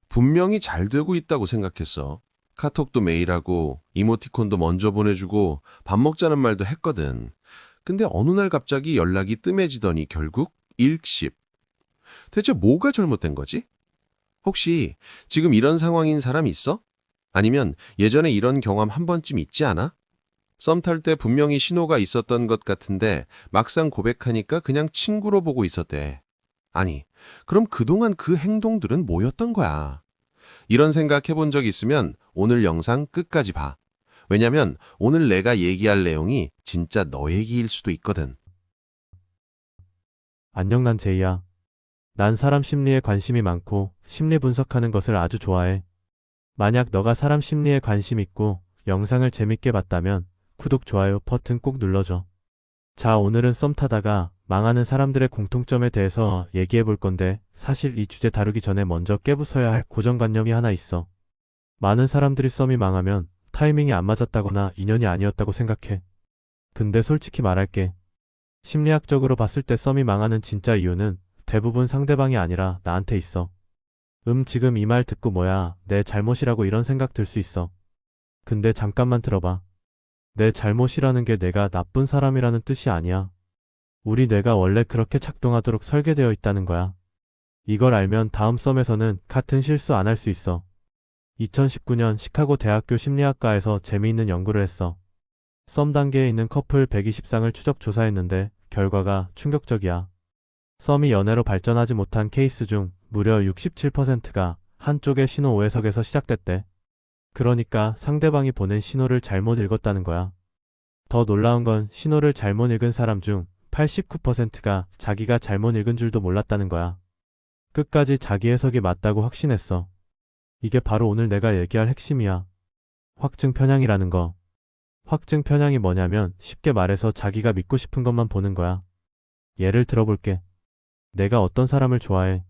분명히 잘 되고 있다고 생각했어. 카톡도 매일 하고, 이모티콘도 먼저 보내주고, 밥 먹자는 말도 했거든. 근데 어느 날 갑자기 연락이 뜸해지더니 결국 일십. 대체 뭐가 잘못된 거지? 혹시 지금 이런 상황인 사람 있어? 아니면 예전에 이런 경험 한 번쯤 있지 않아? 썸 탈 때 분명히 신호가 있었던 것 같은데 막상 고백하니까 그냥 친구로 보고 있었대. 아니, 그럼 그동안 그 행동들은 뭐였던 거야? 이런 생각 해본 적 있으면 오늘 영상 끝까지 봐. 왜냐면 오늘 내가 얘기할 내용이 진짜 너 얘기일 수도 있거든. 안녕, 난 제이야. 난 사람 심리에 관심이 많고 심리 분석하는 것을 아주 좋아해. 만약 너가 사람 심리에 관심 있고 영상을 재밌게 봤다면 구독, 좋아요 버튼 꼭 눌러줘. 자, 오늘은 썸 타다가 망하는 사람들의 공통점에 대해서 얘기해 볼 건데, 사실 이 주제 다루기 전에 먼저 깨부숴야 할 고정관념이 하나 있어. 많은 사람들이 썸이 망하면 타이밍이 안 맞았다거나 인연이 아니었다고 생각해. 근데 솔직히 말할게. 심리학적으로 봤을 때 썸이 망하는 진짜 이유는 대부분 상대방이 아니라 나한테 있어. 지금 이 말 듣고 뭐야, 내 잘못이라고 이런 생각 들 수 있어. 근데 잠깐만 들어봐. 내 잘못이라는 게 내가 나쁜 사람이라는 뜻이 아니야. 우리 뇌가 원래 그렇게 작동하도록 설계되어 있다는 거야. 이걸 알면 다음 썸에서는 같은 실수 안 할 수 있어. 2019년 시카고 대학교 심리학과에서 재미있는 연구를 했어. 썸 단계에 있는 커플 120쌍을 추적 조사했는데 결과가 충격적이야. 썸이 연애로 발전하지 못한 케이스 중 무려 67%가 한쪽의 신호 오해석에서 시작됐대. 그러니까 상대방이 보낸 신호를 잘못 읽었다는 거야. 더 놀라운 건 신호를 잘못 읽은 사람 중 89%가 자기가 잘못 읽은 줄도 몰랐다는 거야. 끝까지 자기 해석이 맞다고 확신했어. 이게 바로 오늘 내가 얘기할 핵심이야. 확증 편향이라는 거. 확증 편향이 뭐냐면 쉽게 말해서 자기가 믿고 싶은 것만 보는 거야. 예를 들어볼게. 내가 어떤 사람을 좋아해.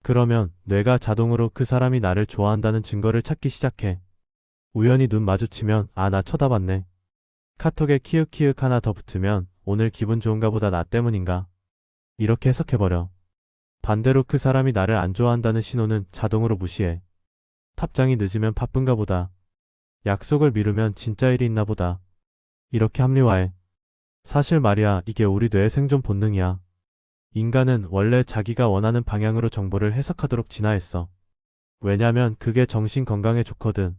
그러면 뇌가 자동으로 그 사람이 나를 좋아한다는 증거를 찾기 시작해. 우연히 눈 마주치면 아, 나 쳐다봤네. 카톡에 키읔키읔 하나 더 붙으면 오늘 기분 좋은가 보다, 나 때문인가. 이렇게 해석해버려. 반대로 그 사람이 나를 안 좋아한다는 신호는 자동으로 무시해. 답장이 늦으면 바쁜가 보다. 약속을 미루면 진짜 일이 있나 보다. 이렇게 합리화해. 사실 말이야, 이게 우리 뇌의 생존 본능이야. 인간은 원래 자기가 원하는 방향으로 정보를 해석하도록 진화했어. 왜냐면 그게 정신 건강에 좋거든.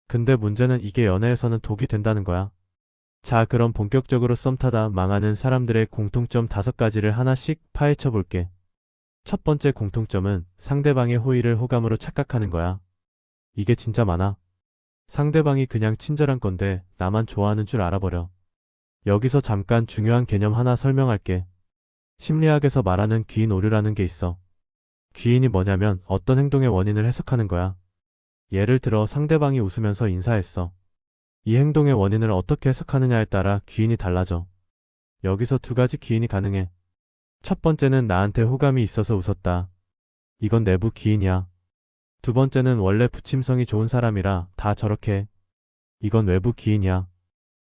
근데 문제는 이게 연애에서는 독이 된다는 거야. 자, 그럼 본격적으로 썸 타다 망하는 사람들의 공통점 5가지를 하나씩 파헤쳐 볼게. 첫 번째 공통점은 상대방의 호의를 호감으로 착각하는 거야. 이게 진짜 많아. 상대방이 그냥 친절한 건데 나만 좋아하는 줄 알아버려. 여기서 잠깐 중요한 개념 하나 설명할게. 심리학에서 말하는 귀인 오류라는 게 있어. 귀인이 뭐냐면 어떤 행동의 원인을 해석하는 거야. 예를 들어 상대방이 웃으면서 인사했어. 이 행동의 원인을 어떻게 해석하느냐에 따라 귀인이 달라져. 여기서 2가지 귀인이 가능해. 첫 번째는 나한테 호감이 있어서 웃었다. 이건 내부 귀인이야. 두 번째는 원래 부침성이 좋은 사람이라 다 저렇게 해. 이건 외부 귀인이야.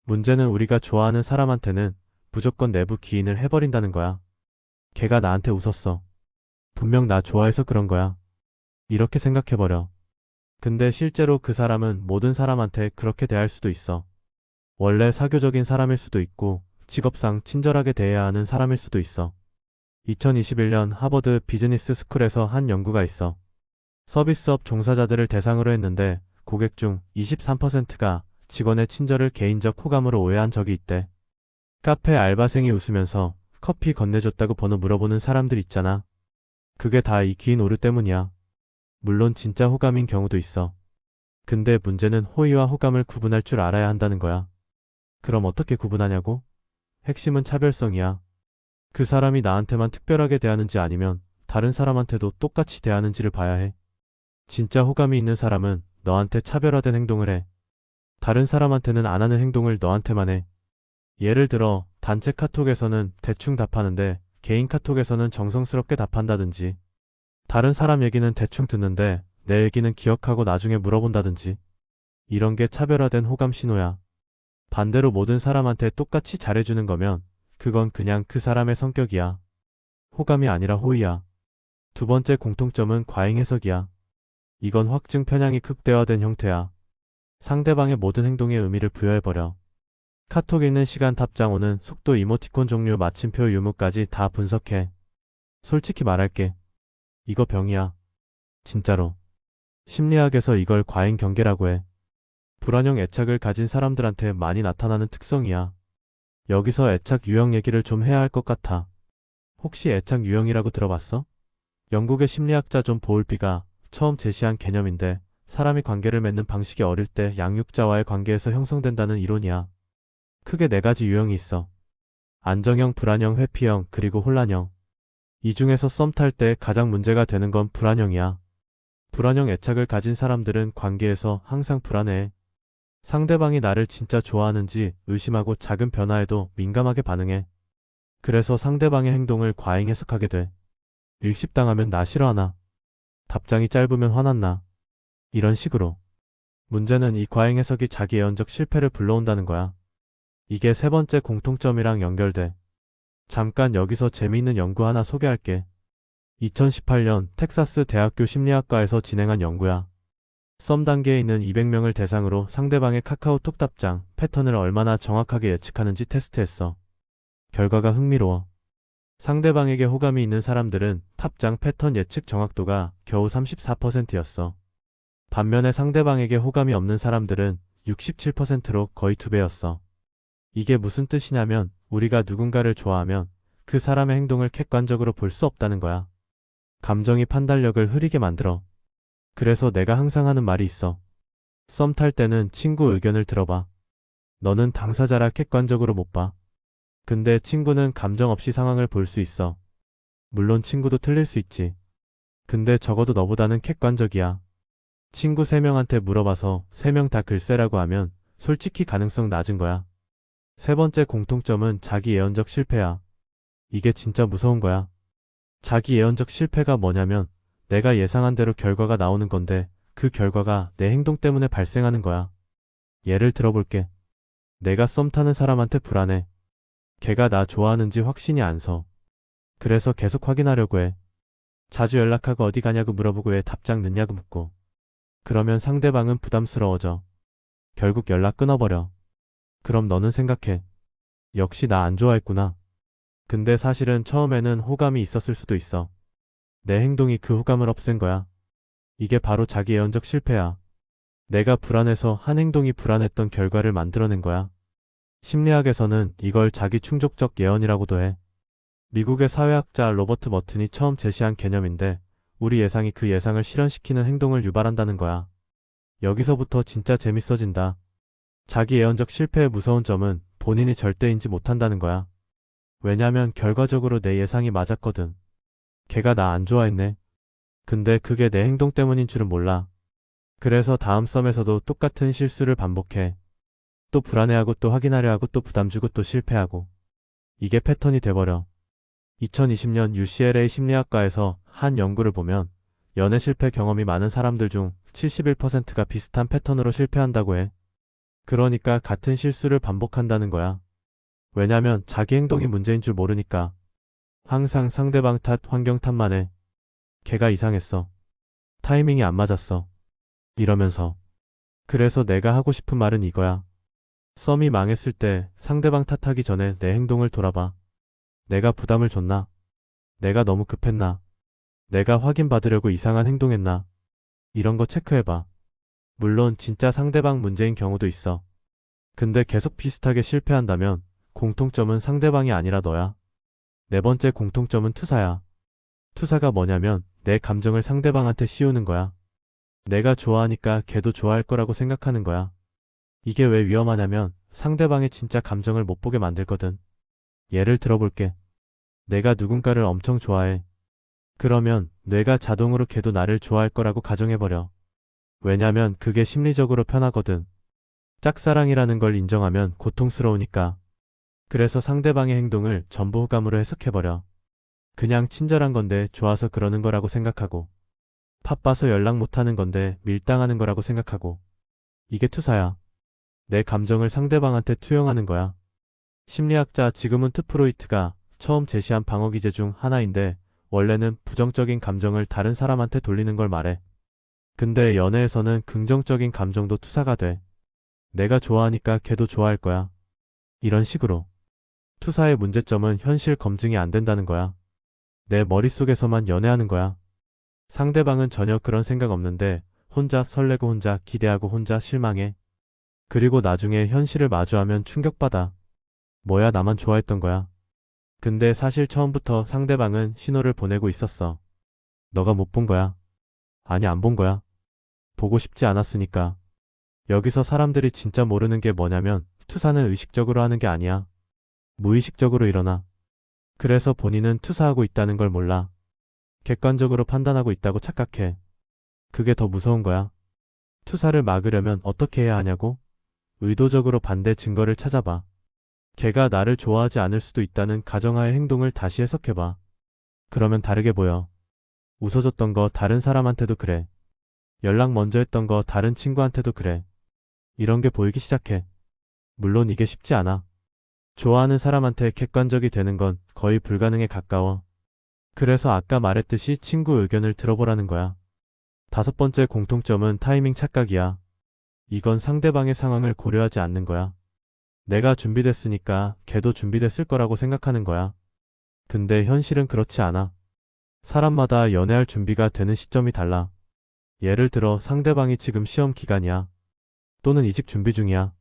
문제는 우리가 좋아하는 사람한테는 무조건 내부 귀인을 해버린다는 거야. 걔가 나한테 웃었어. 분명 나 좋아해서 그런 거야. 이렇게 생각해버려. 근데 실제로 그 사람은 모든 사람한테 그렇게 대할 수도 있어. 원래 사교적인 사람일 수도 있고 직업상 친절하게 대해야 하는 사람일 수도 있어. 2021년 하버드 비즈니스 스쿨에서 한 연구가 있어. 서비스업 종사자들을 대상으로 했는데 고객 중 23%가 직원의 친절을 개인적 호감으로 오해한 적이 있대. 카페 알바생이 웃으면서 커피 건네줬다고 번호 물어보는 사람들 있잖아. 그게 다 이 귀인 오류 때문이야. 물론 진짜 호감인 경우도 있어. 근데 문제는 호의와 호감을 구분할 줄 알아야 한다는 거야. 그럼 어떻게 구분하냐고? 핵심은 차별성이야. 그 사람이 나한테만 특별하게 대하는지 아니면 다른 사람한테도 똑같이 대하는지를 봐야 해. 진짜 호감이 있는 사람은 너한테 차별화된 행동을 해. 다른 사람한테는 안 하는 행동을 너한테만 해. 예를 들어 단체 카톡에서는 대충 답하는데 개인 카톡에서는 정성스럽게 답한다든지, 다른 사람 얘기는 대충 듣는데 내 얘기는 기억하고 나중에 물어본다든지. 이런 게 차별화된 호감 신호야. 반대로 모든 사람한테 똑같이 잘해주는 거면 그건 그냥 그 사람의 성격이야. 호감이 아니라 호의야. 두 번째 공통점은 과잉 해석이야. 이건 확증 편향이 극대화된 형태야. 상대방의 모든 행동에 의미를 부여해버려. 카톡 읽는 시간 답장 오는 속도 이모티콘 종류 마침표 유무까지 다 분석해. 솔직히 말할게. 이거 병이야. 진짜로. 심리학에서 이걸 과잉 경계라고 해. 불안형 애착을 가진 사람들한테 많이 나타나는 특성이야. 여기서 애착 유형 얘기를 좀 해야 할 것 같아. 혹시 애착 유형이라고 들어봤어? 영국의 심리학자 존 보울비가 처음 제시한 개념인데 사람이 관계를 맺는 방식이 어릴 때 양육자와의 관계에서 형성된다는 이론이야. 크게 네 가지 유형이 있어. 안정형, 불안형, 회피형, 그리고 혼란형. 이 중에서 썸 탈 때 가장 문제가 되는 건 불안형이야. 불안형 애착을 가진 사람들은 관계에서 항상 불안해해. 상대방이 나를 진짜 좋아하는지 의심하고 작은 변화에도 민감하게 반응해. 그래서 상대방의 행동을 과잉 해석하게 돼. 일십당하면 나 싫어하나? 답장이 짧으면 화났나? 이런 식으로. 문제는 이 과잉 해석이 자기 예언적 실패를 불러온다는 거야. 이게 세 번째 공통점이랑 연결돼. 잠깐 여기서 재미있는 연구 하나 소개할게. 2018년 텍사스 대학교 심리학과에서 진행한 연구야. 썸 단계에 있는 200명을 대상으로 상대방의 카카오톡 답장 패턴을 얼마나 정확하게 예측하는지 테스트했어. 결과가 흥미로워. 상대방에게 호감이 있는 사람들은 답장 패턴 예측 정확도가 겨우 34%였어. 반면에 상대방에게 호감이 없는 사람들은 67%로 거의 2배였어. 이게 무슨 뜻이냐면 우리가 누군가를 좋아하면 그 사람의 행동을 객관적으로 볼 수 없다는 거야. 감정이 판단력을 흐리게 만들어. 그래서 내가 항상 하는 말이 있어. 썸 탈 때는 친구 의견을 들어봐. 너는 당사자라 객관적으로 못 봐. 근데 친구는 감정 없이 상황을 볼 수 있어. 물론 친구도 틀릴 수 있지. 근데 적어도 너보다는 객관적이야. 친구 3명한테 물어봐서 3명 다 글쎄라고 하면 솔직히 가능성 낮은 거야. 세 번째 공통점은 자기 예언적 실패야. 이게 진짜 무서운 거야. 자기 예언적 실패가 뭐냐면 내가 예상한 대로 결과가 나오는 건데 그 결과가 내 행동 때문에 발생하는 거야. 예를 들어볼게. 내가 썸 타는 사람한테 불안해. 걔가 나 좋아하는지 확신이 안 서. 그래서 계속 확인하려고 해. 자주 연락하고 어디 가냐고 물어보고 왜 답장 늦냐고 묻고. 그러면 상대방은 부담스러워져. 결국 연락 끊어버려. 그럼 너는 생각해. 역시 나 안 좋아했구나. 근데 사실은 처음에는 호감이 있었을 수도 있어. 내 행동이 그 호감을 없앤 거야. 이게 바로 자기 예언적 실패야. 내가 불안해서 한 행동이 불안했던 결과를 만들어낸 거야. 심리학에서는 이걸 자기 충족적 예언이라고도 해. 미국의 사회학자 로버트 머튼이 처음 제시한 개념인데 우리 예상이 그 예상을 실현시키는 행동을 유발한다는 거야. 여기서부터 진짜 재밌어진다. 자기 예언적 실패의 무서운 점은 본인이 절대 인지 못한다는 거야. 왜냐면 결과적으로 내 예상이 맞았거든. 걔가 나 안 좋아했네. 근데 그게 내 행동 때문인 줄은 몰라. 그래서 다음 썸에서도 똑같은 실수를 반복해. 또 불안해하고 또 확인하려 하고 또 부담 주고 또 실패하고. 이게 패턴이 돼버려. 2020년 UCLA 심리학과에서 한 연구를 보면 연애 실패 경험이 많은 사람들 중 71%가 비슷한 패턴으로 실패한다고 해. 그러니까 같은 실수를 반복한다는 거야. 왜냐면 자기 행동이 문제인 줄 모르니까. 항상 상대방 탓, 환경 탓만 해. 걔가 이상했어. 타이밍이 안 맞았어. 이러면서. 그래서 내가 하고 싶은 말은 이거야. 썸이 망했을 때 상대방 탓하기 전에 내 행동을 돌아봐. 내가 부담을 줬나? 내가 너무 급했나? 내가 확인받으려고 이상한 행동했나? 이런 거 체크해봐. 물론 진짜 상대방 문제인 경우도 있어. 근데 계속 비슷하게 실패한다면 공통점은 상대방이 아니라 너야. 네 번째 공통점은 투사야. 투사가 뭐냐면 내 감정을 상대방한테 씌우는 거야. 내가 좋아하니까 걔도 좋아할 거라고 생각하는 거야. 이게 왜 위험하냐면 상대방의 진짜 감정을 못 보게 만들거든. 예를 들어볼게. 내가 누군가를 엄청 좋아해. 그러면 뇌가 자동으로 걔도 나를 좋아할 거라고 가정해버려. 왜냐면 그게 심리적으로 편하거든. 짝사랑이라는 걸 인정하면 고통스러우니까. 그래서 상대방의 행동을 전부 호감으로 해석해버려. 그냥 친절한 건데 좋아서 그러는 거라고 생각하고. 바빠서 연락 못하는 건데 밀당하는 거라고 생각하고. 이게 투사야. 내 감정을 상대방한테 투영하는 거야. 심리학자 지그문트 프로이트가 처음 제시한 방어 기제 중 하나인데 원래는 부정적인 감정을 다른 사람한테 돌리는 걸 말해. 근데 연애에서는 긍정적인 감정도 투사가 돼. 내가 좋아하니까 걔도 좋아할 거야. 이런 식으로. 투사의 문제점은 현실 검증이 안 된다는 거야. 내 머릿속에서만 연애하는 거야. 상대방은 전혀 그런 생각 없는데 혼자 설레고 혼자 기대하고 혼자 실망해. 그리고 나중에 현실을 마주하면 충격받아. 뭐야, 나만 좋아했던 거야. 근데 사실 처음부터 상대방은 신호를 보내고 있었어. 너가 못 본 거야. 아니, 안 본 거야. 보고 싶지 않았으니까. 여기서 사람들이 진짜 모르는 게 뭐냐면 투사는 의식적으로 하는 게 아니야. 무의식적으로 일어나. 그래서 본인은 투사하고 있다는 걸 몰라. 객관적으로 판단하고 있다고 착각해. 그게 더 무서운 거야. 투사를 막으려면 어떻게 해야 하냐고? 의도적으로 반대 증거를 찾아봐. 걔가 나를 좋아하지 않을 수도 있다는 가정하에 행동을 다시 해석해봐. 그러면 다르게 보여. 웃어줬던 거 다른 사람한테도 그래. 연락 먼저 했던 거 다른 친구한테도 그래. 이런 게 보이기 시작해. 물론 이게 쉽지 않아. 좋아하는 사람한테 객관적이 되는 건 거의 불가능에 가까워. 그래서 아까 말했듯이 친구 의견을 들어보라는 거야. 다섯 번째 공통점은 타이밍 착각이야. 이건 상대방의 상황을 고려하지 않는 거야. 내가 준비됐으니까 걔도 준비됐을 거라고 생각하는 거야. 근데 현실은 그렇지 않아. 사람마다 연애할 준비가 되는 시점이 달라. 예를 들어 상대방이 지금 시험 기간이야. 또는 이직 준비 중이야.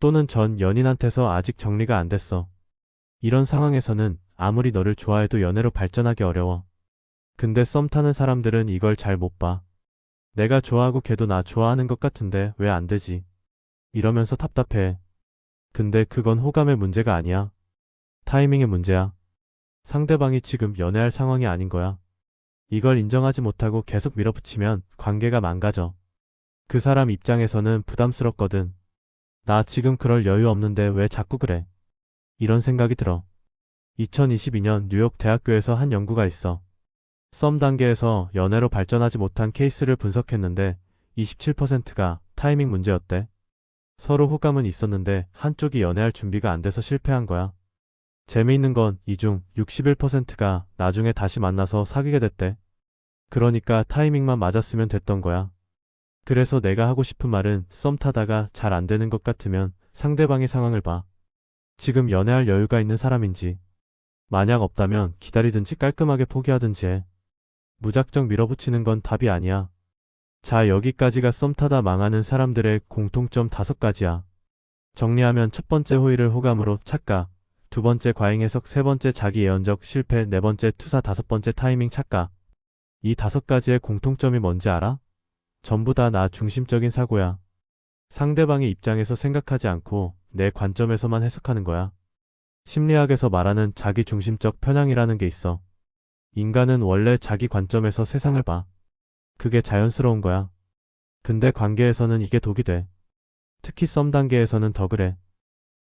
또는 전 연인한테서 아직 정리가 안 됐어. 이런 상황에서는 아무리 너를 좋아해도 연애로 발전하기 어려워. 근데 썸 타는 사람들은 이걸 잘 못 봐. 내가 좋아하고 걔도 나 좋아하는 것 같은데 왜 안 되지? 이러면서 답답해. 근데 그건 호감의 문제가 아니야. 타이밍의 문제야. 상대방이 지금 연애할 상황이 아닌 거야. 이걸 인정하지 못하고 계속 밀어붙이면 관계가 망가져. 그 사람 입장에서는 부담스럽거든. 나 지금 그럴 여유 없는데 왜 자꾸 그래? 이런 생각이 들어. 2022년 뉴욕 대학교에서 한 연구가 있어. 썸 단계에서 연애로 발전하지 못한 케이스를 분석했는데 27%가 타이밍 문제였대. 서로 호감은 있었는데 한쪽이 연애할 준비가 안 돼서 실패한 거야. 재미있는 건 이 중 61%가 나중에 다시 만나서 사귀게 됐대. 그러니까 타이밍만 맞았으면 됐던 거야. 그래서 내가 하고 싶은 말은 썸 타다가 잘 안 되는 것 같으면 상대방의 상황을 봐. 지금 연애할 여유가 있는 사람인지. 만약 없다면 기다리든지 깔끔하게 포기하든지 해. 무작정 밀어붙이는 건 답이 아니야. 자, 여기까지가 썸 타다 망하는 사람들의 공통점 5가지야. 정리하면 첫 번째 호의를 호감으로 착각, 두 번째 과잉 해석, 세 번째 자기 예언적 실패, 네 번째 투사, 다섯 번째 타이밍 착각. 이 5가지의 공통점이 뭔지 알아? 전부 다 나 중심적인 사고야. 상대방의 입장에서 생각하지 않고 내 관점에서만 해석하는 거야. 심리학에서 말하는 자기 중심적 편향이라는 게 있어. 인간은 원래 자기 관점에서 세상을 봐. 그게 자연스러운 거야. 근데 관계에서는 이게 독이 돼. 특히 썸 단계에서는 더 그래.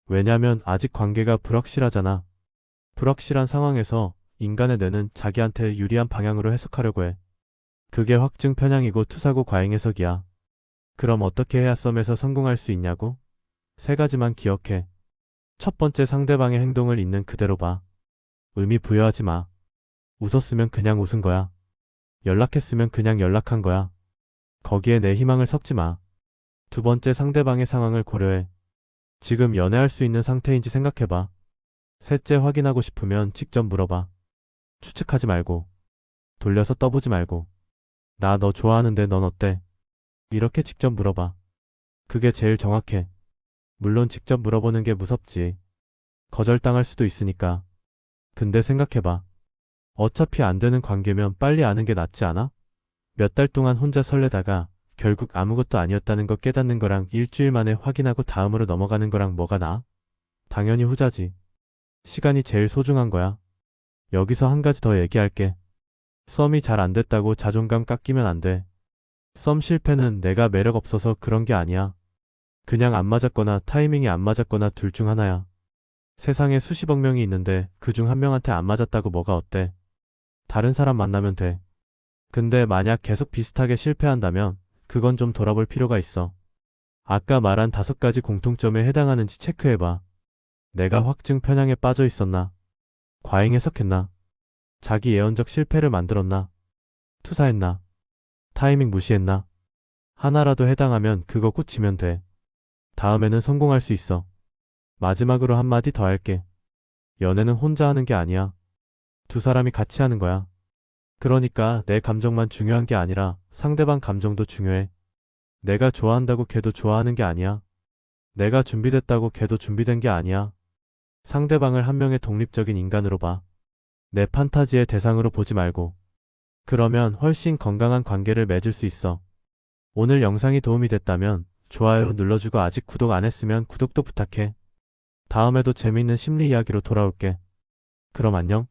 왜냐면 아직 관계가 불확실하잖아. 불확실한 상황에서 인간의 뇌는 자기한테 유리한 방향으로 해석하려고 해. 그게 확증 편향이고 투사고 과잉 해석이야. 그럼 어떻게 해야 썸에서 성공할 수 있냐고? 3가지만 기억해. 첫 번째, 상대방의 행동을 있는 그대로 봐. 의미 부여하지 마. 웃었으면 그냥 웃은 거야. 연락했으면 그냥 연락한 거야. 거기에 내 희망을 섞지 마. 두 번째, 상대방의 상황을 고려해. 지금 연애할 수 있는 상태인지 생각해봐. 셋째, 확인하고 싶으면 직접 물어봐. 추측하지 말고. 돌려서 떠보지 말고. 나 너 좋아하는데 넌 어때? 이렇게 직접 물어봐. 그게 제일 정확해. 물론 직접 물어보는 게 무섭지. 거절당할 수도 있으니까. 근데 생각해봐. 어차피 안 되는 관계면 빨리 아는 게 낫지 않아? 몇 달 동안 혼자 설레다가 결국 아무것도 아니었다는 거 깨닫는 거랑 일주일 만에 확인하고 다음으로 넘어가는 거랑 뭐가 나아? 당연히 후자지. 시간이 제일 소중한 거야. 여기서 한 가지 더 얘기할게. 썸이 잘 안 됐다고 자존감 깎이면 안 돼. 썸 실패는 내가 매력 없어서 그런 게 아니야. 그냥 안 맞았거나 타이밍이 안 맞았거나 둘 중 하나야. 세상에 수십억 명이 있는데 그 중 한 명한테 안 맞았다고 뭐가 어때? 다른 사람 만나면 돼. 근데 만약 계속 비슷하게 실패한다면 그건 좀 돌아볼 필요가 있어. 아까 말한 5가지 공통점에 해당하는지 체크해봐. 내가 확증 편향에 빠져 있었나? 과잉 해석했나? 자기 예언적 실패를 만들었나? 투사했나? 타이밍 무시했나? 하나라도 해당하면 그거 꽂히면 돼. 다음에는 성공할 수 있어. 마지막으로 한마디 더 할게. 연애는 혼자 하는 게 아니야. 두 사람이 같이 하는 거야. 그러니까 내 감정만 중요한 게 아니라 상대방 감정도 중요해. 내가 좋아한다고 걔도 좋아하는 게 아니야. 내가 준비됐다고 걔도 준비된 게 아니야. 상대방을 한 명의 독립적인 인간으로 봐. 내 판타지의 대상으로 보지 말고. 그러면 훨씬 건강한 관계를 맺을 수 있어. 오늘 영상이 도움이 됐다면 좋아요 눌러주고 아직 구독 안 했으면 구독도 부탁해. 다음에도 재미있는 심리 이야기로 돌아올게. 그럼 안녕.